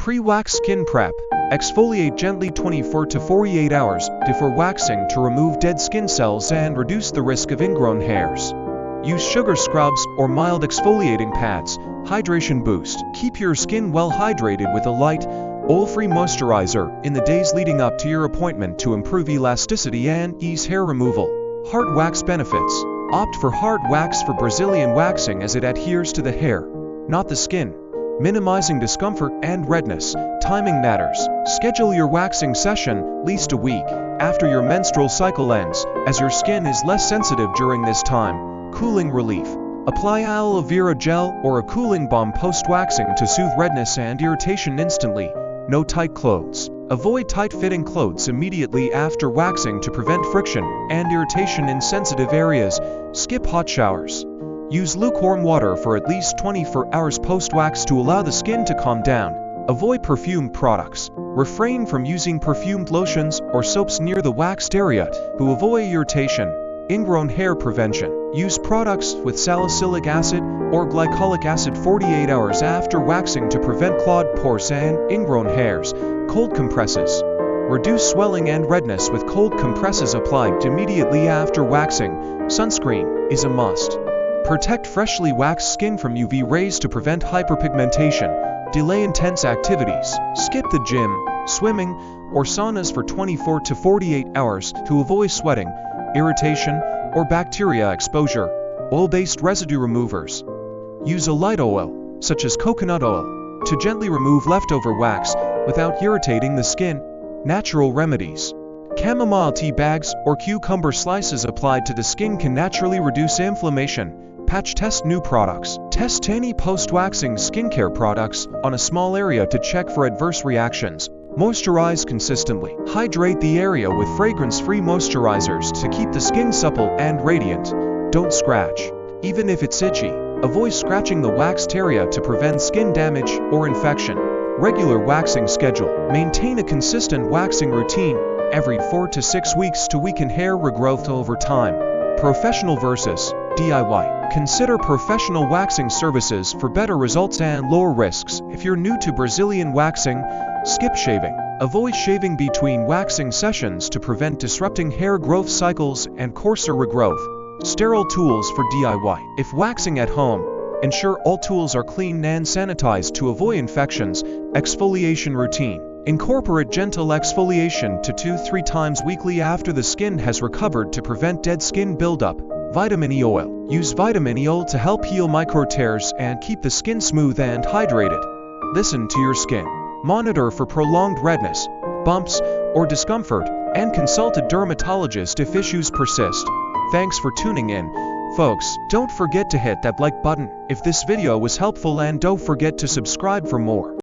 Pre-wax skin prep. Exfoliate gently 24 to 48 hours before waxing to remove dead skin cells and reduce the risk of ingrown hairs. Use sugar scrubs or mild exfoliating pads. Hydration boost. Keep your skin well hydrated with a light, oil-free moisturizer in the days leading up to your appointment to improve elasticity and ease hair removal. Hard wax benefits. Opt for hard wax for Brazilian waxing as it adheres to the hair, not the skin, minimizing discomfort and redness. Timing matters. Schedule your waxing session at least a week after your menstrual cycle ends, as your skin is less sensitive during this time. Cooling relief. Apply aloe vera gel or a cooling balm post-waxing to soothe redness and irritation instantly. No tight clothes. Avoid tight-fitting clothes immediately after waxing to prevent friction and irritation in sensitive areas. Skip hot showers. Use lukewarm water for at least 24 hours post-wax to allow the skin to calm down. Avoid perfumed products. Refrain from using perfumed lotions or soaps near the waxed area to avoid irritation. Ingrown hair prevention. Use products with salicylic acid or glycolic acid 48 hours after waxing to prevent clogged pores and ingrown hairs. Cold compresses. Reduce swelling and redness with cold compresses applied immediately after waxing. Sunscreen is a must. Protect freshly waxed skin from UV rays to prevent hyperpigmentation. Delay intense activities. Skip the gym, swimming, or saunas for 24 to 48 hours to avoid sweating, irritation, or bacteria exposure. Oil-based residue removers. Use a light oil, such as coconut oil, to gently remove leftover wax without irritating the skin. Natural remedies. Chamomile tea bags or cucumber slices applied to the skin can naturally reduce inflammation. Patch test new products. Test any post-waxing skincare products on a small area to check for adverse reactions. Moisturize consistently. Hydrate the area with fragrance-free moisturizers to keep the skin supple and radiant. Don't scratch, even if it's itchy. Avoid scratching the waxed area to prevent skin damage or infection. Regular waxing schedule. Maintain a consistent waxing routine every 4 to 6 weeks to weaken hair regrowth over time. Professional versus DIY. Consider professional waxing services for better results and lower risks. If you're new to Brazilian waxing, skip shaving. Avoid shaving between waxing sessions to prevent disrupting hair growth cycles and coarser regrowth. Sterile tools for DIY. If waxing at home, ensure all tools are clean and sanitized to avoid infections. Exfoliation routine. Incorporate gentle exfoliation 2-3 times weekly after the skin has recovered to prevent dead skin buildup. Vitamin E oil. Use vitamin E oil to help heal micro tears and keep the skin smooth and hydrated. Listen to your skin. Monitor for prolonged redness, bumps, or discomfort, and consult a dermatologist if issues persist. Thanks for tuning in, folks. Don't forget to hit that like button if this video was helpful, and don't forget to subscribe for more.